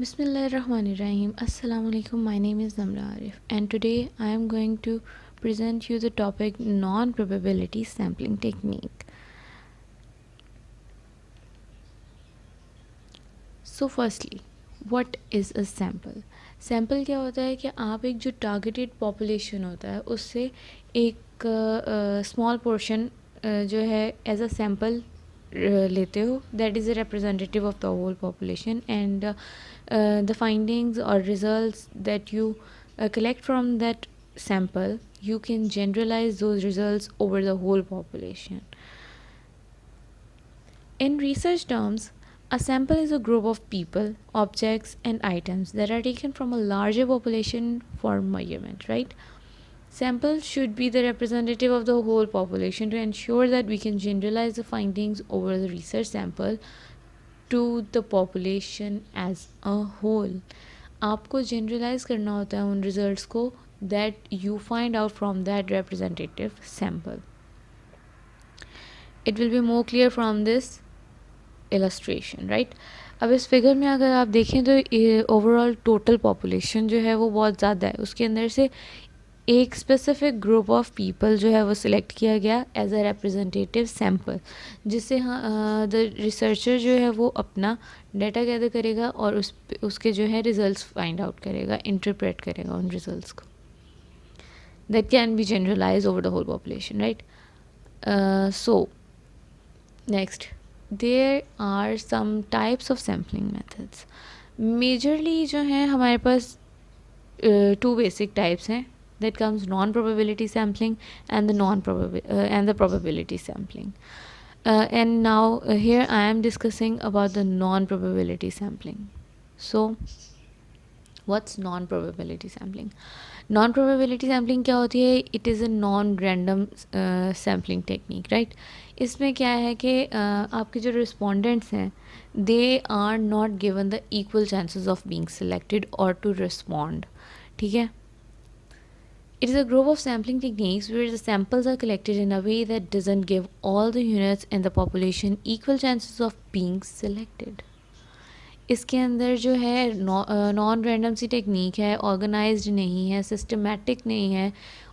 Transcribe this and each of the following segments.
Bismillahirrahmanirrahim. Assalamu alaikum. My name is Namra Arif, and today I am going to present you the topic non-probability sampling technique. So firstly, what is a sample? Sample क्या होता है कि आप एक जो targeted population होता है उससे एक स्मॉल पोर्शन जो है एज अ सैम्पल लेते हो that is a representative of the whole population and the findings or results that you collect from that sample, you can generalize those results over the whole population. In research terms, a sample is a group of people, objects, and items that are taken from a larger population for measurement, right? Samples should be the representative of the whole population to ensure that we can generalize the findings over the research sample to the population as a whole. आपको generalise करना होता है उन results को that you find out from that representative sample. It will be more clear from this illustration, right. अब इस figure में अगर आप देखें तो ओवरऑल टोटल पॉपुलेशन जो है वो बहुत ज़्यादा है. उसके अंदर से एक स्पेसिफिक ग्रुप ऑफ पीपल जो है वो सिलेक्ट किया गया एज अ रिप्रेजेंटेटिव सैम्पल, जिससे द रिसर्चर जो है वो अपना डाटा गैदर करेगा और उसके जो है रिजल्ट्स फाइंड आउट करेगा, इंटरप्रेट करेगा उन रिजल्ट्स को. That can be generalise over the whole population, right. So next, there are some types of sampling methods. Majorly जो है हमारे पास टू बेसिक टाइप्स हैं. That comes non-probability sampling and the probability sampling. And now here I am discussing about the non-probability sampling. So what's non-probability sampling? Non-probability sampling क्या होती है? It is a non-random sampling technique, right? इसमें क्या है कि आपके जो respondents हैं they are not given the equal chances of being selected or to respond. ठीक है. It is a group of sampling techniques where the samples are collected in a way that doesn't give all the units in the population equal chances of being selected. इसके अंदर जो है non random सी technique है, organised नहीं है, systematic नहीं है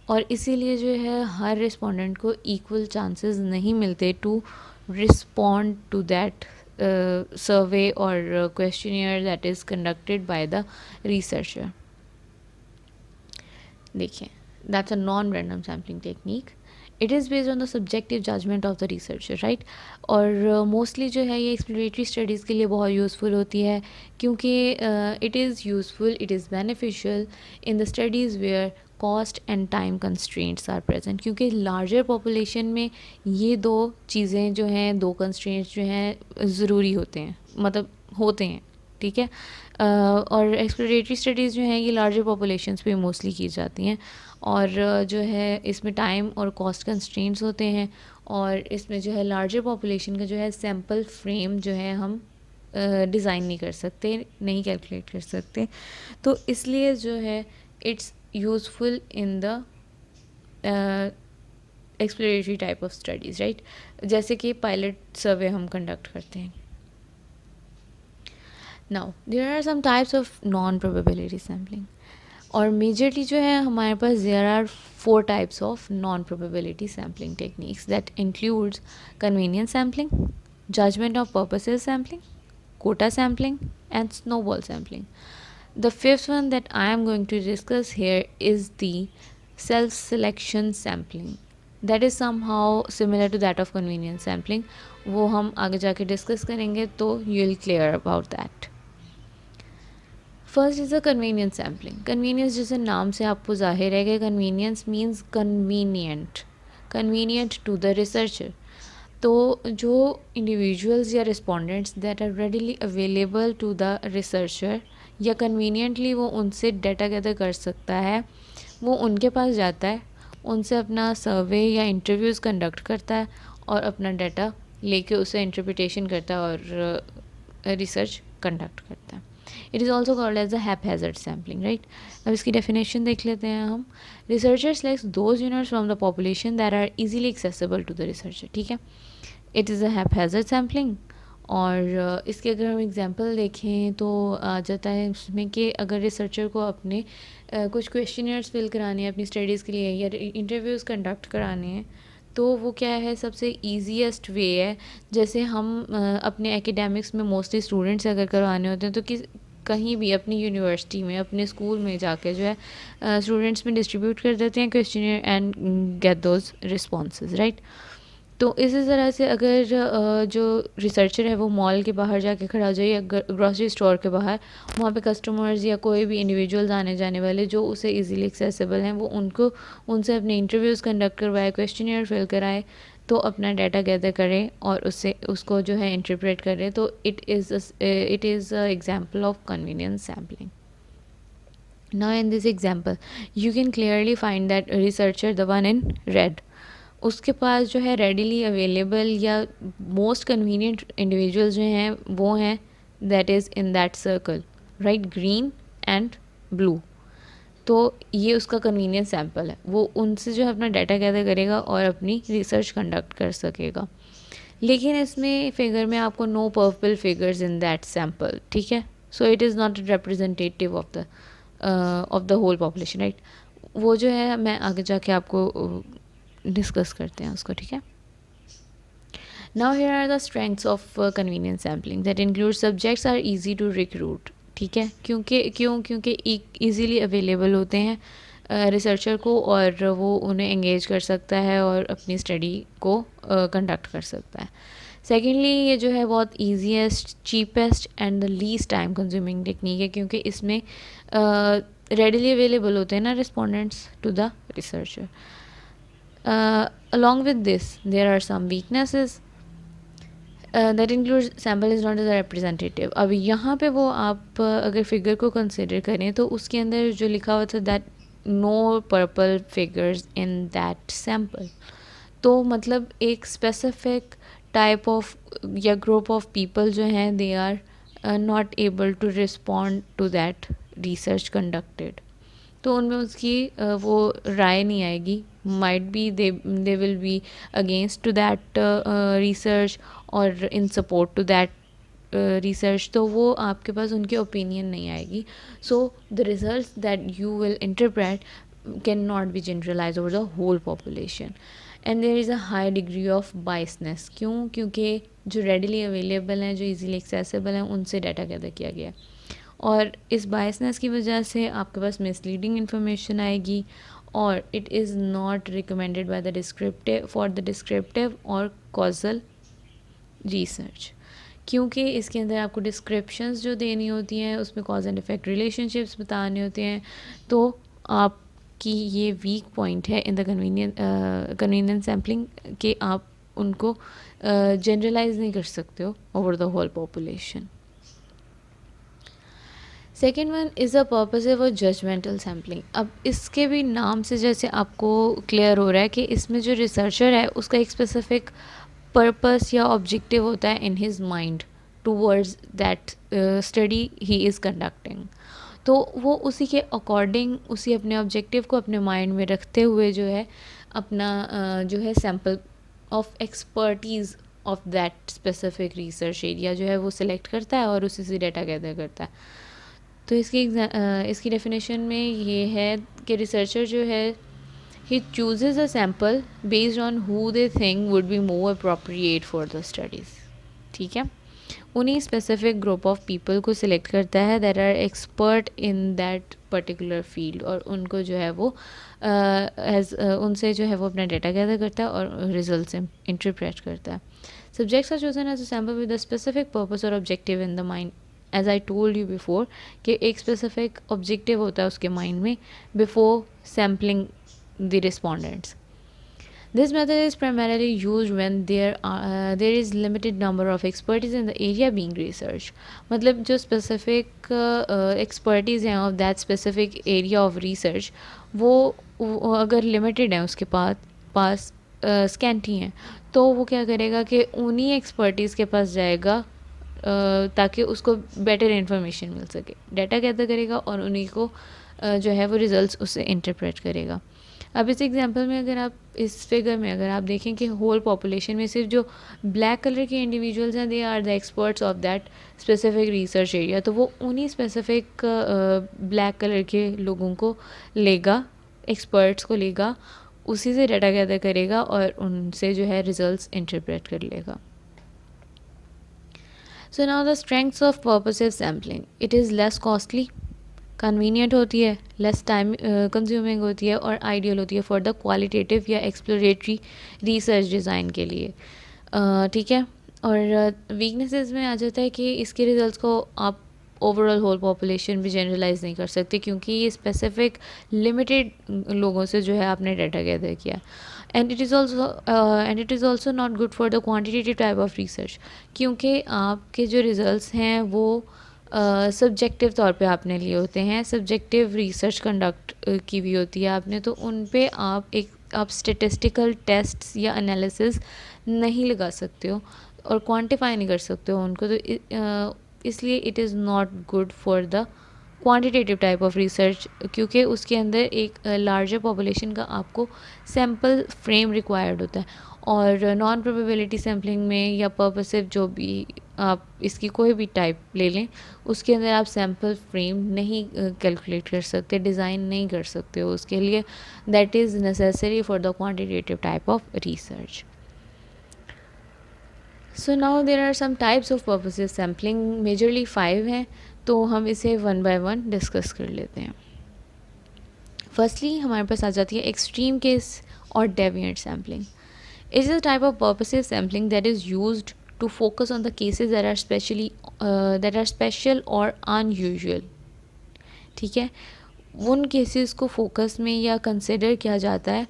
और इसीलिए जो है हर रिस्पोंडेंट को इक्वल चांसेस नहीं मिलते टू रिस्पॉन्ड टू दैट सर्वे और questionnaire that is conducted by the researcher. देखिए, that's a non-random sampling technique. It is based on the subjective judgment of the researcher, right? और मोस्टली जो है ये exploratory studies के लिए बहुत यूज़फुल होती है क्योंकि it is useful, it is beneficial in the studies where cost and time constraints are present. क्योंकि लार्जर पॉपुलेशन में ये दो चीज़ें जो हैं, दो कंस्ट्रेंट्स जो हैं ज़रूरी होते हैं, मतलब होते हैं. ठीक है. और एक्सप्लोरेटरी स्टडीज़ जो हैं ये लार्जर पॉपुलेशंस पे मोस्टली की जाती हैं और जो है इसमें टाइम और कॉस्ट कंस्ट्रेंट्स होते हैं और इसमें जो है लार्जर पॉपुलेशन का जो है सैम्पल फ्रेम जो है हम डिज़ाइन नहीं कर सकते, नहीं कैलकुलेट कर सकते. तो इसलिए जो है it's useful in the exploratory type of studies, right. जैसे कि पायलट सर्वे हम कंडक्ट करते हैं. Now there are some types of non probability sampling और मेजरली जो है हमारे पास there are 4 types of non probability sampling techniques that includes convenience sampling, judgment of purposes sampling, quota sampling and snowball sampling. The fifth one that I am going to discuss here is the self-selection sampling. That is somehow similar to that of convenience sampling. वो हम आगे जाके discuss करेंगे तो you will clear about that. First is a convenience sampling. Convenience जैसे नाम से आपको जाहिर है कि convenience means convenient to the researcher. तो जो इंडिविजुअल्स या respondents that are readily available to the researcher या कन्वीनियंटली वो उनसे डाटा गैदर कर सकता है, वो उनके पास जाता है, उनसे अपना सर्वे या इंटरव्यूज़ कंडक्ट करता है और अपना डाटा लेके उसे इंटरप्रिटेशन करता है और रिसर्च कंडक्ट करता है. It is also called as a haphazard sampling, right. अब इसकी डेफिनेशन देख लेते हैं हम. Researcher selects those units from the population that are easily accessible to the researcher. ठीक है. It is a haphazard sampling और इसके अगर हम एग्जांपल देखें तो आ जाता है इसमें कि अगर रिसर्चर को अपने कुछ क्वेश्चनर्स फिल कराने हैं अपनी स्टडीज़ के लिए या इंटरव्यूज़ कंडक्ट कराने हैं, तो वो क्या है सबसे ईजीएस्ट वे है। जैसे हम अपने एकेडमिक्स में मोस्टली स्टूडेंट्स अगर करवाने होते हैं तो कहीं भी अपनी यूनिवर्सिटी में अपने स्कूल में जाके जो है स्टूडेंट्स में डिस्ट्रीब्यूट कर देते हैं questionnaire and get those responses, right. तो इसी तरह से अगर जो रिसर्चर है वो मॉल के बाहर जाके खड़ा हो जाए या ग्रॉसरी स्टोर के बाहर, वहाँ पे कस्टमर्स या कोई भी इंडिविजुअल्स आने जाने वाले जो उसे इजीली एक्सेसिबल हैं, वो उनसे अपने इंटरव्यूज़ कंडक्ट करवाए, क्वेश्चनियर फिल कराए, तो अपना डाटा गैदर करें और उसको जो है इंटरप्रेट करें। तो it is a example of convenience sampling. Now in this example, you can clearly find that researcher, the one in red, उसके पास जो है रेडिली अवेलेबल या मोस्ट कन्वीनियंट इंडिविजुअल जो हैं वो हैं that is in that circle, right, green and blue. तो ये उसका कन्वीनियंस सैम्पल है, वो उनसे जो है अपना डाटा गैदर करेगा और अपनी रिसर्च कंडक्ट कर सकेगा। लेकिन इसमें फिगर में आपको no purple figures in that sample, ठीक है। So it is not representative of the whole population, right. वो जो है मैं आगे जाके आपको डिस्कस करते हैं उसको, ठीक है। Now here are the strengths of convenience sampling that include subjects are easy to recruit, ठीक है। क्योंकि ईजीली अवेलेबल होते हैं रिसर्चर को और वो उन्हें एंगेज कर सकता है और अपनी स्टडी को कंडक्ट कर सकता है। सेकेंडली, ये जो है बहुत easiest, cheapest and the least time consuming technique है, क्योंकि इसमें रेडिली अवेलेबल होते हैं ना respondents to the researcher. Along with this, there are some weaknesses that includes sample is not as a representative. अब यहाँ पे वो आप अगर फिगर को कंसिडर करें तो उसके अंदर जो लिखा हुआ था that no purple figures in that sample, तो मतलब एक स्पेसिफिक टाइप ऑफ या ग्रुप ऑफ पीपल जो हैं they are not able to respond to that research conducted, तो उनमें उसकी वो राय नहीं आएगी. Might be they will be against to that research और in support to that research, तो वो आपके पास उनकी ओपिनियन नहीं आएगी. So the results that you will interpret can not be generalise over the whole population and there is a high degree of biasness. क्योंकि जो रेडिली अवेलेबल हैं, जो इजीली एक्सेसिबल हैं, उनसे डाटा गैदर किया गया है और इस बायसनेस की वजह से आपके पास मिसलीडिंग इन्फॉर्मेशन आएगी और it is not recommended by the descriptive for the descriptive और कॉजल रिसर्च, क्योंकि इसके अंदर आपको डिस्क्रिप्शंस जो देनी होती हैं उसमें कॉज एंड इफेक्ट रिलेशनशिप्स बताने होते हैं, तो आपकी ये वीक पॉइंट है इन द कन्वीनियंस सैम्पलिंग कि आप उनको जनरलाइज नहीं कर सकते हो over the whole population. Second one is a purposive और जजमेंटल सैम्पलिंग. अब इसके भी नाम से जैसे आपको क्लियर हो रहा है कि इसमें जो रिसर्चर है उसका एक स्पेसिफिक पर्पस या ऑब्जेक्टिव होता है in his mind towards that study he is conducting, तो वो उसी के अकॉर्डिंग उसी अपने ऑब्जेक्टिव को अपने माइंड में रखते हुए जो है अपना जो है sample of expertise of that specific research area जो है वो सिलेक्ट करता है और उसी से डाटा गैदर करता है. तो इसकी डेफिनेशन में ये है कि रिसर्चर जो है he chooses a sample based on who they think would be more appropriate for the studies, ठीक है. उन्हीं स्पेसिफिक ग्रुप ऑफ पीपल को सिलेक्ट करता है that are expert in that particular field और उनको जो है वो उनसे जो है वो अपना डाटा गैदर करता है और रिजल्ट इंटरप्रेट करता है. Subjects are chosen as a sample with a specific purpose और objective in the mind. As I told you before कि एक स्पेसिफिक ऑब्जेक्टिव होता है उसके माइंड में before sampling the respondents. This method is primarily used when there is limited number of expertise in the area being researched. मतलब जो specific expertise हैं of that specific area of research वो अगर limited है उसके पास scanty हैं, तो वो क्या करेगा कि उन्हीं expertise के पास जाएगा ताकि उसको बेटर इन्फॉर्मेशन मिल सके, डाटा गैदर करेगा और उन्हीं को जो है वो रिजल्ट्स उससे इंटरप्रेट करेगा. अब इस एग्जांपल में अगर आप इस फिगर में अगर आप देखें कि होल पॉपुलेशन में सिर्फ जो ब्लैक कलर के इंडिविजुअल्स हैं they are the experts of that specific research area, तो वो उन्हीं स्पेसिफिक ब्लैक कलर के लोगों को लेगा, एक्सपर्ट्स को लेगा, उसी से डाटा गैदर करेगा और उनसे जो है रिजल्ट्स इंटरप्रेट कर लेगा. सो now the strengths of purposive sampling, it is less costly, convenient होती है, लेस टाइम कंज्यूमिंग होती है और आइडियल होती है फॉर द क्वालिटेटिव या एक्सप्लोरेटरी रिसर्च डिज़ाइन के लिए. ठीक है. और वीकनेसेस में आ जाता है कि इसके रिजल्ट्स को आप ओवरऑल होल पॉपुलेशन भी जनरलाइज नहीं कर सकते, क्योंकि ये स्पेसिफिक लिमिटेड लोगों से जो है आपने डाटा गैदर किया. And it is also not good for the quantitative type of research, क्योंकि आपके जो रिज़ल्ट्स हैं वो सब्जेक्टिव तौर पे आपने लिए होते हैं, सब्जेक्टिव रिसर्च कंडक्ट की भी होती है आपने, तो उन पे आप स्टेटिस्टिकल टेस्ट्स या एनालिसिस नहीं लगा सकते हो और क्वांटिफाई नहीं कर सकते हो उनको, तो इसलिए it is not good for the quantitative type of research, क्योंकि उसके अंदर एक लार्जर पॉपुलेशन का आपको सैम्पल फ्रेम रिक्वायर्ड होता है. और नॉन प्रोबेबिलिटी सैम्पलिंग में या पर्पसिव जो भी आप इसकी कोई भी टाइप ले लें, उसके अंदर आप सैम्पल फ्रेम नहीं कैलकुलेट कर सकते, डिज़ाइन नहीं कर सकते हो उसके लिए. That is necessary for the quantitative type of research. So now there are some types of purposive sampling, majorly 5 हैं, तो हम इसे वन बाय वन डिस्कस कर लेते हैं. फर्स्टली हमारे पास आ जाती है एक्सट्रीम केस और deviant sampling. It is a type of purposive sampling that is used to focus on the cases that are special or unusual. ठीक है. उन केसेस को फोकस में या कंसिडर किया जाता है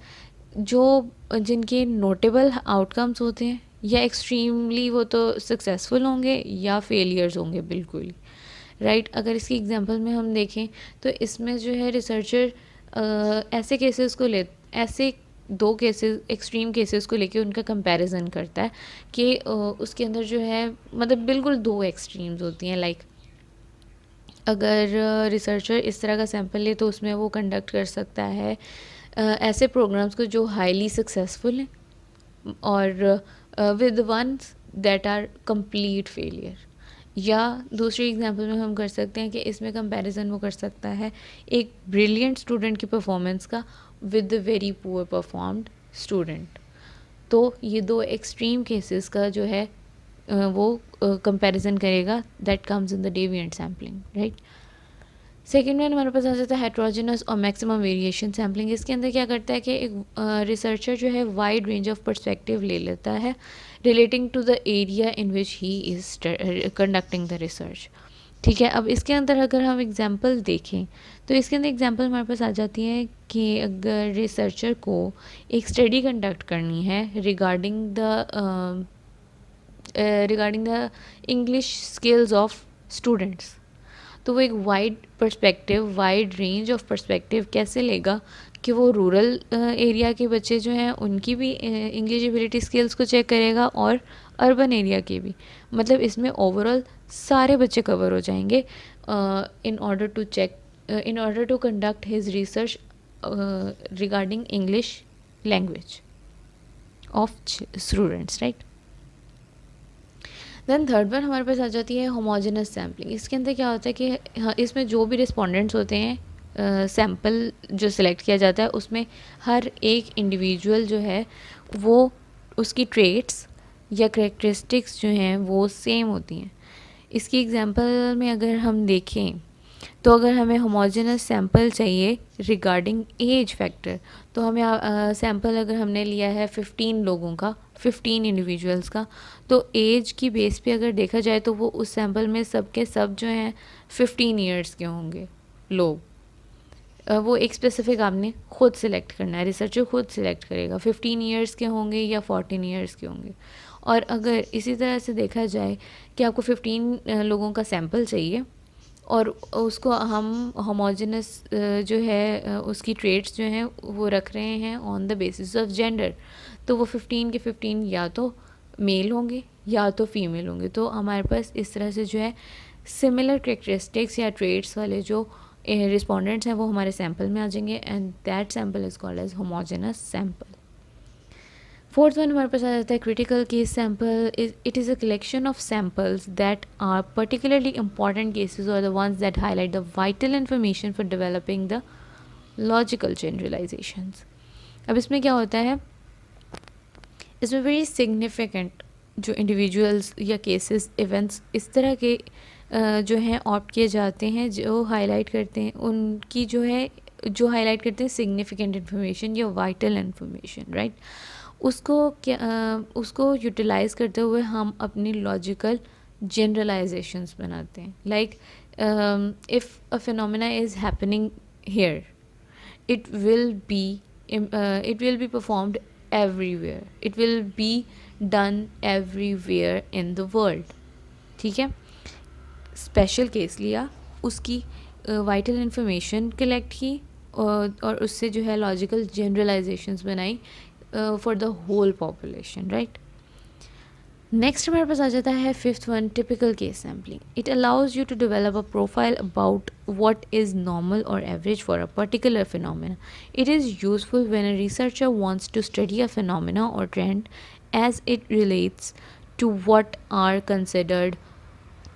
जो जिनके नोटेबल आउटकम्स होते हैं, या एक्सट्रीमली वो तो सक्सेसफुल होंगे या फेलियर्स होंगे बिल्कुल, राइट. अगर इसकी एग्जांपल में हम देखें तो इसमें जो है रिसर्चर ऐसे केसेस को ऐसे 2 केसेस एक्सट्रीम केसेस को लेके उनका कंपैरिजन करता है कि उसके अंदर जो है मतलब बिल्कुल 2 एक्सट्रीम्स होती हैं. लाइक अगर रिसर्चर इस तरह का सैम्पल ले तो उसमें वो कंडक्ट कर सकता है ऐसे प्रोग्राम्स को जो हाईली सक्सेसफुल हैं और with ones that are complete failure. या दूसरी एग्जांपल में हम कर सकते हैं कि इसमें कंपैरिजन वो कर सकता है एक ब्रिलियंट स्टूडेंट की परफॉर्मेंस का with the very poor performed student. तो ये 2 एक्सट्रीम केसेस का जो है वो कंपैरिजन करेगा. That comes in the deviant sampling, right. Second में हमारे पास आ जाता है हेट्रोजेनस और मैक्सिमम वेरिएशन सैम्पलिंग. इसके अंदर क्या करता है कि एक रिसर्चर जो है वाइड रेंज ऑफ पर्सपेक्टिव ले लेता है relating to the area in which he is conducting the research. ठीक है. अब इसके अंदर अगर हम एग्जांपल देखें तो इसके अंदर एग्जांपल हमारे पास आ जाती है कि अगर रिसर्चर को एक स्टडी कंडक्ट करनी है regarding the English skills of students, तो वो एक वाइड रेंज ऑफ पर्सपेक्टिव कैसे लेगा कि वो रूरल एरिया के बच्चे जो हैं उनकी भी इंग्लिश एबिलिटी स्किल्स को चेक करेगा और अर्बन एरिया के भी. मतलब इसमें ओवरऑल सारे बच्चे कवर हो जाएंगे in order to conduct his research regarding English language of students, right. Then third one हमारे पास आ जाती है होमोजेनस सैम्पलिंग. इसके अंदर क्या होता है कि इसमें जो भी रिस्पोंडेंट्स होते हैं सैम्पल जो सिलेक्ट किया जाता है उसमें हर एक इंडिविजुअल जो है वो उसकी ट्रेट्स या करेक्टरिस्टिक्स जो हैं वो सेम होती हैं. इसकी एग्जांपल में अगर हम देखें तो अगर हमें होमोजेनस सैम्पल चाहिए रिगार्डिंग एज फैक्टर, तो हमें सैम्पल अगर हमने लिया है 15 लोगों का, 15 इंडिविजुअल्स का, तो एज की बेस पे अगर देखा जाए तो वो उस सैम्पल में सब के सब जो हैं 15 ईयर्स के होंगे लोग. वो एक स्पेसिफिक आपने खुद सिलेक्ट करना है, रिसर्चर खुद सिलेक्ट करेगा 15 ईयर्स के होंगे या 14 ईयर्स के होंगे. और अगर इसी तरह से देखा जाए कि आपको 15 लोगों का सैम्पल चाहिए और उसको हम होमोजेनस जो है उसकी ट्रेट्स जो हैं वो रख रहे हैं on the basis of gender, तो वो 15 के 15 या तो मेल होंगे या तो फीमेल होंगे. तो हमारे पास इस तरह से जो है सिमिलर करेक्टरिस्टिक्स या ट्रेट्स वाले जो रिस्पोंडेंट्स हैं वो हमारे सैम्पल में आ जाएंगे and that sample is called as homogenous sample. Fourth one हमारे पास आ जाता है critical case sample. It is a collection of samples that are particularly important cases और the ones that highlight the vital information for developing the logical generalisations. अब इसमें क्या होता है, इसमें वेरी सिग्निफिकेंट जो इंडिविजुअल्स या केसेस इवेंट्स इस तरह के जो हैं ऑप्ट किए जाते हैं जो हाईलाइट करते हैं उनकी जो हाईलाइट करते हैं सिग्निफिकेंट इन्फॉर्मेशन या वाइटल इन्फॉर्मेशन, राइट। उसको यूटिलाइज़ करते हुए हम अपनी लॉजिकल जनरलाइजेशंस बनाते हैं। Like if a phenomena is happening here, it will be performed everywhere, it will be done everywhere in the world, ठीक है। स्पेशल केस लिया, उसकी वाइटल इंफॉर्मेशन कलेक्ट की और उससे जो है लॉजिकल जनरलाइजेशंस बनाई for the whole population, right. Next हमारे पास आ जाता है fifth one, typical case sampling. It allows you to develop a profile about what is normal or average for a particular phenomena. It is useful when a researcher wants to study a phenomena or trend as it relates to what are considered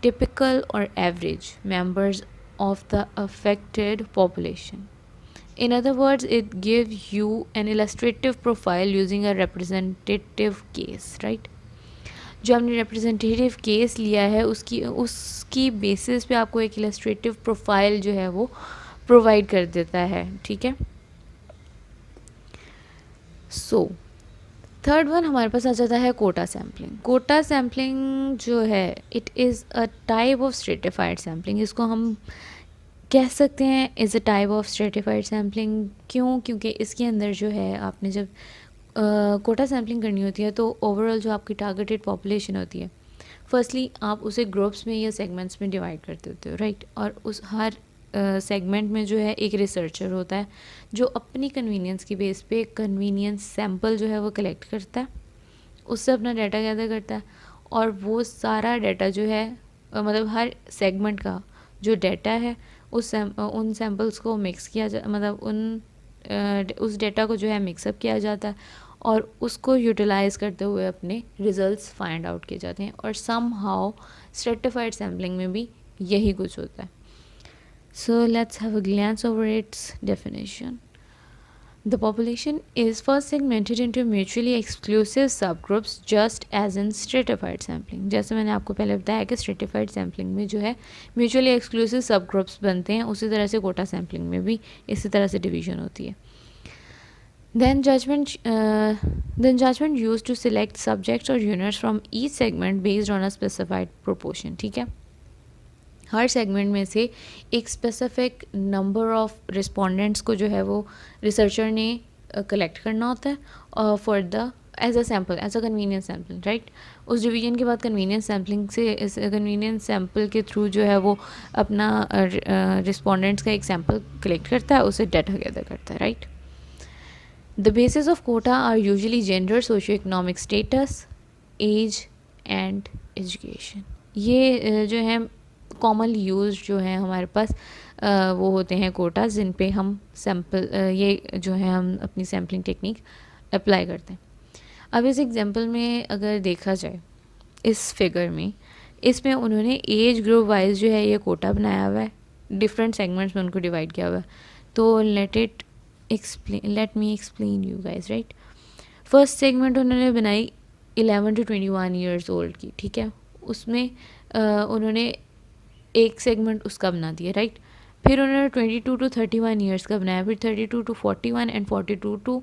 typical or average members of the affected population. In other words, it gives you an illustrative profile using a representative case, right? जो हमने representative case लिया है उसकी basis पे आपको एक illustrative profile जो है वो प्रोवाइड कर देता है, ठीक है। सो थर्ड वन हमारे पास आ जाता है कोटा सैम्पलिंग। कोटा सैम्पलिंग जो है it is a type of stratified sampling. इसको हम कह सकते हैं is a type of stratified sampling. क्यों? क्योंकि इसके अंदर जो है आपने जब कोटा सैम्पलिंग करनी होती है तो ओवरऑल जो आपकी टारगेटेड पॉपुलेशन होती है, फर्स्टली आप उसे ग्रुप्स में या सेगमेंट्स में डिवाइड कर देते हो, राइट। और उस हर सेगमेंट में जो है एक रिसर्चर होता है जो अपनी कन्वीनियंस की बेस पे कन्वीनियंस सैम्पल जो है वो कलेक्ट करता है, उससे अपना डाटा गैदर करता है और वो सारा डाटा जो है मतलब हर सेगमेंट का जो डाटा है उन सैम्पल्स को मिक्स किया मतलब उस डेटा को जो है मिक्सअप किया जाता है और उसको यूटिलाइज़ करते हुए अपने रिजल्ट्स फाइंड आउट किए जाते हैं। और सम हाउ स्ट्रेटिफाइड सैम्पलिंग में भी यही कुछ होता है। So let's have a glance over its definition. The population is first segmented into mutually exclusive subgroups just as in stratified sampling। जैसे मैंने आपको पहले बताया कि stratified sampling में जो है mutually exclusive subgroups बनते हैं, उसी तरह से कोटा sampling में भी इसी तरह से division होती है। Then judgment used to select subjects or units from each segment based on a specified proportion, ठीक है। हर सेगमेंट में से एक स्पेसिफिक नंबर ऑफ रिस्पोंडेंट्स को जो है वो रिसर्चर ने कलेक्ट करना होता है for the as a sample, as a convenience sample, right. उस डिवीजन के बाद कन्वीनियंस सैम्पलिंग से इस कन्वीनियंस सैम्पल के थ्रू जो है वो अपना रिस्पोंडेंट्स का एक सैम्पल कलेक्ट करता है, उसे डाटा गैदर करता है, right. The basis of quota are usually gender, socio economic status, age and education. ये जो है कॉमन यूज जो है हमारे पास वो होते हैं कोटा जिन पे हम सैम्पल ये जो है हम अपनी सैम्पलिंग टेक्निक अप्लाई करते हैं। अब इस एग्जांपल में अगर देखा जाए इस फिगर में, इसमें उन्होंने एज ग्रुप वाइज जो है ये कोटा बनाया हुआ है, डिफरेंट सेगमेंट्स में उनको डिवाइड किया हुआ है। तो let me explain you guys, right. First segment उन्होंने बनाई 11 to 21 ईयर्स ओल्ड की, ठीक है। उसमें उन्होंने एक सेगमेंट उसका बना दिया, राइट। फिर उन्होंने 22 to 31 ईयर्स का बनाया, फिर 32 to 41 एंड 42 to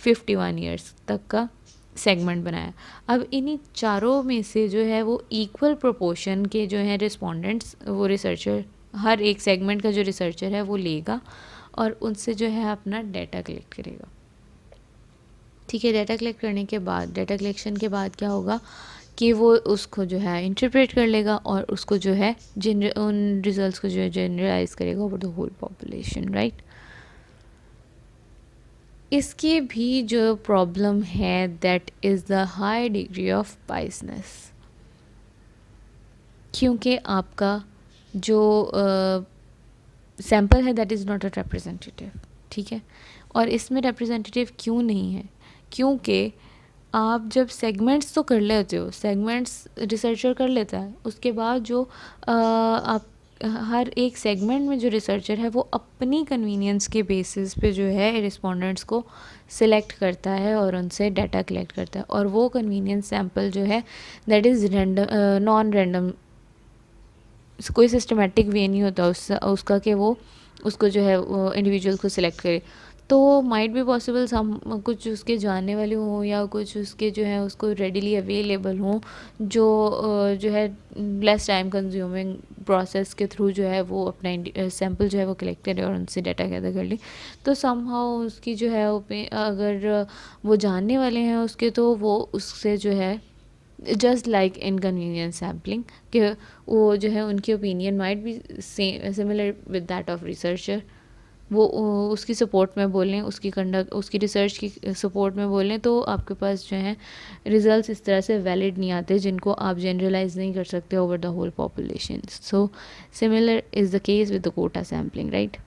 51 ईयर्स तक का सेगमेंट बनाया। अब इन्हीं चारों में से जो है वो इक्वल प्रोपोर्शन के जो हैं रिस्पोंडेंट्स वो रिसर्चर हर एक सेगमेंट का जो रिसर्चर है वो लेगा और उनसे जो है अपना डाटा कलेक्ट करेगा, ठीक है। डाटा कलेक्ट करने के बाद, डाटा कलेक्शन के बाद क्या होगा कि वो उसको जो है इंटरप्रेट कर लेगा और उसको जो है उन रिजल्ट्स को जो है जनरलाइज करेगा over the whole population, right. इसकी भी जो प्रॉब्लम है that is the high degree of biasness, क्योंकि आपका जो सैम्पल है that is not a representative, ठीक है। और इसमें रिप्रेजेंटेटिव क्यों नहीं है, क्योंकि आप जब सेगमेंट्स तो कर लेते हो, सेगमेंट्स रिसर्चर कर लेता है, उसके बाद जो आप हर एक सेगमेंट में जो रिसर्चर है वो अपनी कन्वीनियंस के बेसिस पे जो है रिस्पोंडेंट्स को सिलेक्ट करता है और उनसे डाटा कलेक्ट करता है, और वो कन्वीनियंस सैम्पल जो है that is random, non random, कोई सिस्टमेटिक वे नहीं होता उसका कि वो उसको जो है इंडिविजुअल को सिलेक्ट करे। तो माइट बी पॉसिबल सम कुछ उसके जानने वाले हों या कुछ उसके जो है उसको रेडिली अवेलेबल हों, जो है लेस टाइम कंज्यूमिंग प्रोसेस के थ्रू जो है वो अपना सैम्पल जो है वो कलेक्ट करे और उनसे डाटा गैदर कर ले। तो समहाउ उसकी जो है अगर वो जानने वाले हैं उसके, तो वो उससे जो है जस्ट लाइक इनकन्वीनियंस सैम्पलिंग कि वो जो है उनकी opinion might be similar with that of researcher, वो उसकी सपोर्ट में बोलें, उसकी रिसर्च की सपोर्ट में बोलें, तो आपके पास जो है रिजल्ट्स इस तरह से वैलिड नहीं आते जिनको आप जनरलाइज नहीं कर सकते over the whole population. So similar is the case with the quota sampling, right.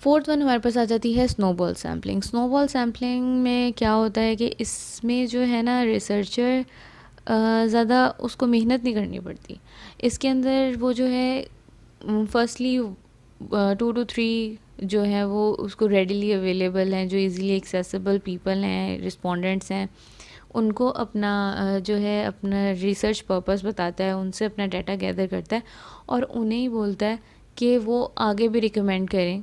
Fourth one हमारे पास आ जाती है स्नोबॉल सैम्पलिंग। स्नोबॉल सैम्पलिंग में क्या होता है कि इसमें जो है ना रिसर्चर ज़्यादा उसको मेहनत नहीं करनी पड़ती। इसके अंदर वो जो है फर्स्टली 2 to 3 जो है वो उसको रेडिली अवेलेबल हैं, जो इजीली एक्सेसिबल पीपल हैं, रिस्पोंडेंट्स हैं, उनको अपना जो है अपना रिसर्च पर्पस बताता है, उनसे अपना डाटा गैदर करता है और उन्हें ही बोलता है कि वो आगे भी रिकमेंड करें,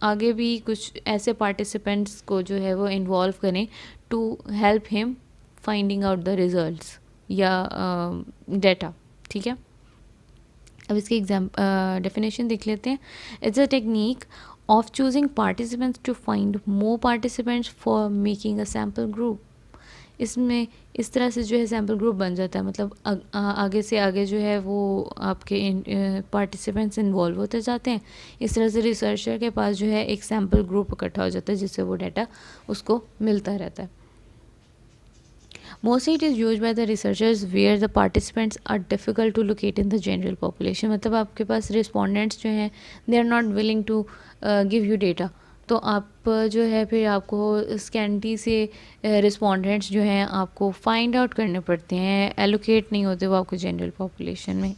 आगे भी कुछ ऐसे पार्टिसिपेंट्स को जो है वो इन्वॉल्व करें to help him finding out the results या डाटा, ठीक है। अब इसकी डेफिनेशन देख लेते हैं। It's a technique of choosing participants to find more participants for making a sample group. इसमें इस तरह से जो है सैम्पल ग्रुप बन जाता है, मतलब आगे से आगे जो है वो आपके पार्टिसिपेंट्स इन्वॉल्व होते जाते हैं। इस तरह से रिसर्चर के पास जो है एक सैम्पल ग्रुप इकट्ठा हो जाता है जिससे वो डाटा उसको मिलता रहता है। Mostly it is used by the researchers where the participants are difficult to locate in the general population। मतलब आपके पास respondents जो हैं they are not willing to give you data, तो आप जो है फिर आपको स्कैंटी से रिस्पोंडेंट्स जो हैं आपको फाइंड आउट करने पड़ते हैं, एलोकेट नहीं होते वो आपको जनरल पॉपुलेशन में।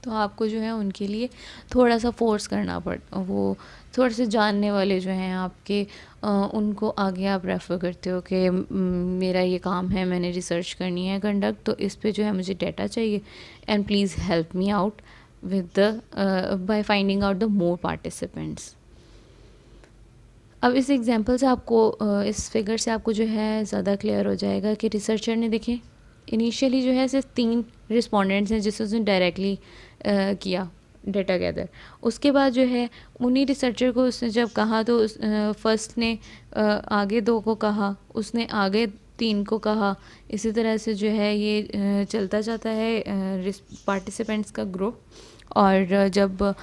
तो आपको जो है उनके लिए थोड़ा सा फोर्स करना वो थोड़े से जानने वाले जो हैं आपके उनको आगे आप रेफ़र करते हो कि मेरा ये काम है, मैंने रिसर्च करनी है कंडक्ट, तो इस पे जो है मुझे डाटा चाहिए and please help me out with the by finding out the more participants. अब इस एग्जांपल से आपको इस फिगर से आपको जो है ज़्यादा क्लियर हो जाएगा कि रिसर्चर ने देखें इनिशियली जो है सिर्फ 3 रिस्पोंडेंट्स हैं जिससे उसने डायरेक्टली किया डाटा गैदर। उसके बाद जो है उन्हीं रिसर्चर को उसने जब कहा तो फर्स्ट ने आगे 2 को कहा, उसने आगे 3 को कहा, इसी तरह से जो है ये चलता जाता है पार्टिसिपेंट्स का ग्रुप। और जब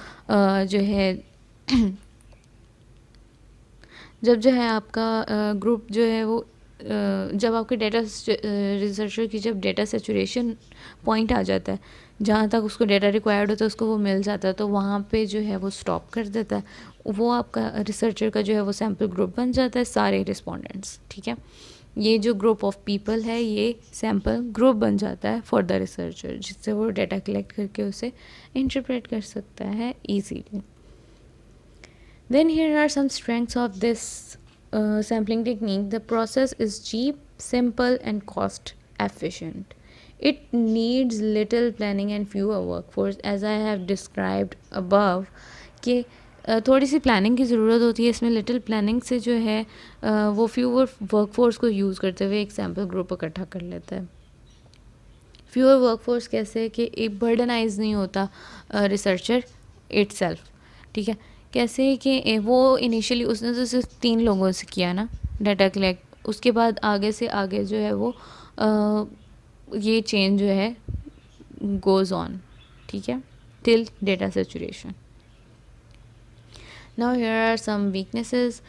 जो है जब जो है आपका ग्रुप जो है वो जब आपके डाटा रिसर्चर की जब डाटा सेचुरेशन पॉइंट आ जाता है जहाँ तक उसको डाटा रिक्वायर्ड होता है उसको वो मिल जाता है, तो वहाँ पे जो है वो स्टॉप कर देता है। वो आपका रिसर्चर का जो है वो सैम्पल ग्रुप बन जाता है, सारे रिस्पोंडेंट्स, ठीक है। ये जो ग्रुप ऑफ पीपल है ये सैम्पल ग्रुप बन जाता है फॉर द रिसर्चर, जिससे वो डाटा कलेक्ट करके उसे इंटरप्रेट कर सकता है easily. Then here are some strengths of this sampling technique. The process is cheap, simple and cost efficient. It needs little planning and fewer workforce, as I have described above कि थोड़ी सी planning की ज़रूरत होती है इसमें। Little planning से जो है वो फ्यूअर वर्कफोर्स को यूज़ करते हुए एक सैम्पल ग्रुप इकट्ठा कर लेता है। फ्यूअर वर्कफोर्स कैसे कि एक बर्डनाइज नहीं होता रिसर्चर इटसेल्फ, ठीक है। कैसे कि वो इनिशियली उसने तो सिर्फ 3 लोगों से किया ना डाटा कलेक्ट, उसके बाद आगे से आगे जो है वो ये चेंज जो है गोज़ ऑन, ठीक है, till data saturation. Now here are some weaknesses.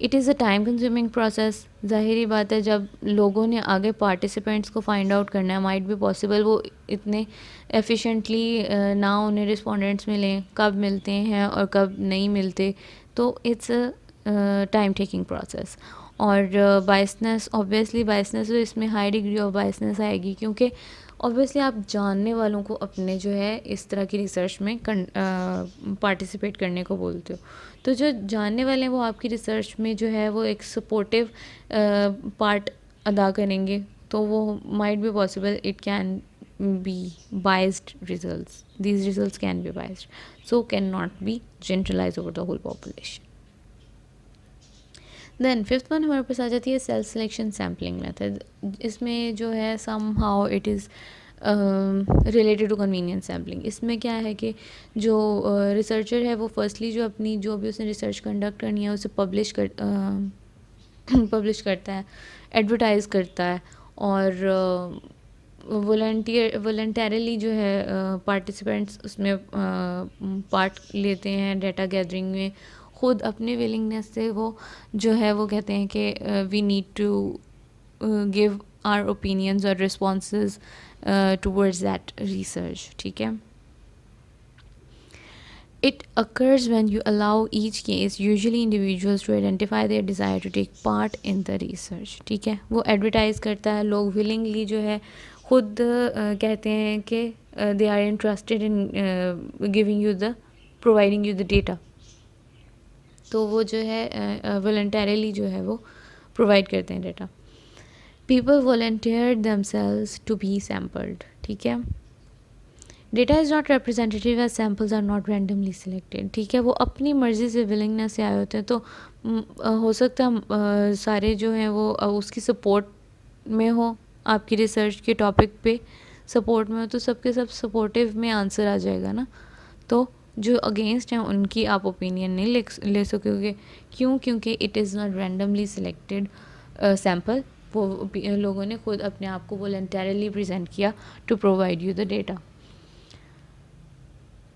It is a time consuming process. ज़ाहिरी बात है, जब लोगों ने आगे पार्टिसिपेंट्स को फाइंड आउट करना है, माइट भी पॉसिबल वो इतने एफिशिएंटली ना उन्हें रिस्पोंडेंट्स मिलें, कब मिलते हैं और कब नहीं मिलते, तो it's a time taking process. और बायसनेस, ऑब्वियसली बायसनेस, तो इसमें हाई डिग्री ऑफ बायसनेस आएगी, क्योंकि ऑब्वियसली आप जानने वालों को अपने जो है इस तरह की रिसर्च में पार्टिसिपेट करने को बोलते हो, तो जो जानने वाले हैं वो आपकी रिसर्च में जो है वो एक सपोर्टिव पार्ट अदा करेंगे, तो वो might be possible it can be biased results. These results can be biased, so cannot be generalized over the whole population. Then fifth one हमारे पास आ जाती है सेल्फ सिलेक्शन सैम्पलिंग मेथड। इसमें जो है somehow it is related to convenience sampling. इसमें क्या है कि जो रिसर्चर है वो फर्स्टली जो अपनी जो भी उसने रिसर्च कंडक्ट करनी है उसे पब्लिश करता है, एडवर्टाइज करता है, और वॉलंटियरली जो है पार्टिसिपेंट्स उसमें पार्ट लेते हैं डेटा गैदरिंग में, ख़ुद अपने विलिंगनेस से वो जो है वो कहते हैं कि we need to give our opinions और रिस्पॉन्सेज टूवर्ड्स दैट रिसर्च। ठीक है, it occurs when you allow each case, usually individuals, to identify their desire to take part in the research। ठीक है, वो एडवर्टाइज़ करता है, लोग willingly जो है खुद कहते हैं कि they are interested in giving you the providing you the data, तो वो जो है वॉलंटरली जो है वो प्रोवाइड करते हैं data. People volunteer themselves to be sampled. ठीक है, data is not representative as samples are not randomly selected. ठीक है, वो अपनी मर्ज़ी से विलिंगनेस से आए होते हैं, तो हो सकता है सारे जो हैं वो उसकी सपोर्ट में हो, आपकी रिसर्च के टॉपिक पे सपोर्ट में हो, तो सबके सब सपोर्टिव में आंसर आ जाएगा ना, तो जो अगेंस्ट हैं उनकी आप ओपिनियन नहीं ले सकोगे। क्यों? क्योंकि it is not randomly selected sample, वो लोगों ने खुद अपने आप को वॉलंटरली प्रेजेंट किया to provide you the data.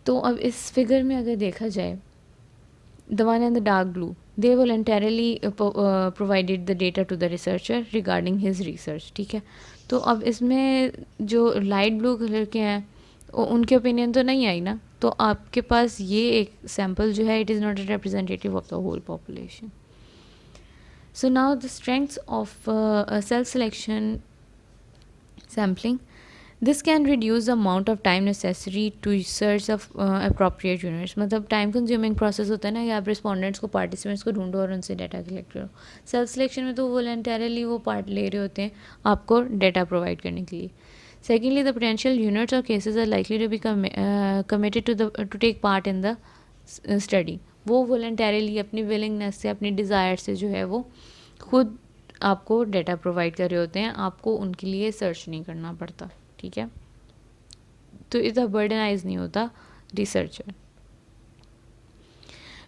तो अब इस फिगर में अगर देखा जाए, the one in the dark blue, they voluntarily provided the data to the researcher regarding his research. ठीक है, तो अब इसमें जो लाइट ब्लू कलर के हैं उनके ओपिनियन तो नहीं आई ना, तो आपके पास ये एक सैम्पल जो है it is not a representative of the whole population. So now the strengths of self selection sampling. This can reduce the amount of time necessary to search of appropriate units। मतलब time consuming process होता है ना कि आप respondents को, participants को ढूंढो और उनसे डाटा कलेक्ट करो। सेल्फ सिलेक्शन में तो वॉलंटरली वो पार्ट ले रहे होते हैं आपको डाटा प्रोवाइड करने के लिए। सेकेंडली, द पोटेंशियल यूनिट्स और cases are likely to be committed to take part in the study. वो वॉलंटरली अपनी विलिंगनेस से, अपनी डिज़ायर से जो है वो खुद आपको डाटा प्रोवाइड कर रहे होते हैं, आपको उनके लिए सर्च नहीं करना पड़ता। ठीक है, तो इतना बर्डनाइज नहीं होता रिसर्चर।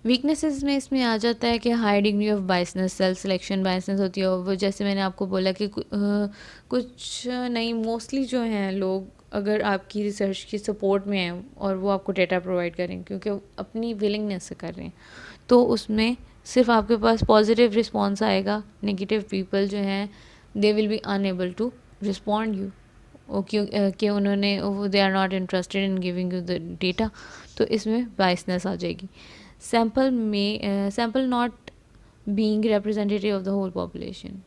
वीकनेसेस में इसमें आ जाता है कि high degree of biasness, self selection biasness होती है। वो जैसे मैंने आपको बोला कि कुछ नहीं, मोस्टली जो हैं लोग अगर आपकी रिसर्च की सपोर्ट में हैं और वो आपको डेटा प्रोवाइड करें क्योंकि अपनी विलिंगनेस से कर रहे हैं, तो उसमें सिर्फ आपके पास पॉजिटिव रिस्पॉन्स आएगा। नेगेटिव पीपल जो हैं they will be unable to respond you, कि उन्होंने they are not interested in giving you the data, तो इसमें बायसनेस आ जाएगी। Sample not being representative of the whole population,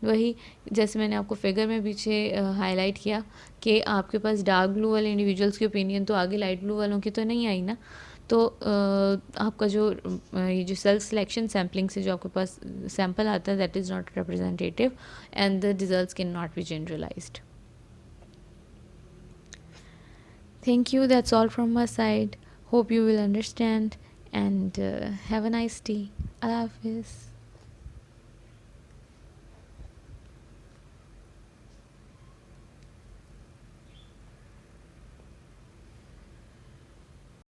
वही जैसे मैंने आपको फिगर में पीछे हाईलाइट किया कि आपके पास डार्क ब्लू वाले इंडिविजुअल्स की ओपिनियन तो आगे लाइट ब्लू वालों की तो नहीं आई ना, तो आपका जो ये जो सेल्फ सिलेक्शन सैम्पलिंग से जो आपके पास सैम्पल आता है that is not representative and the results can not be generalised. Thank you. That's all from my side. Hope you will understand and have a nice day. Allah Hafiz.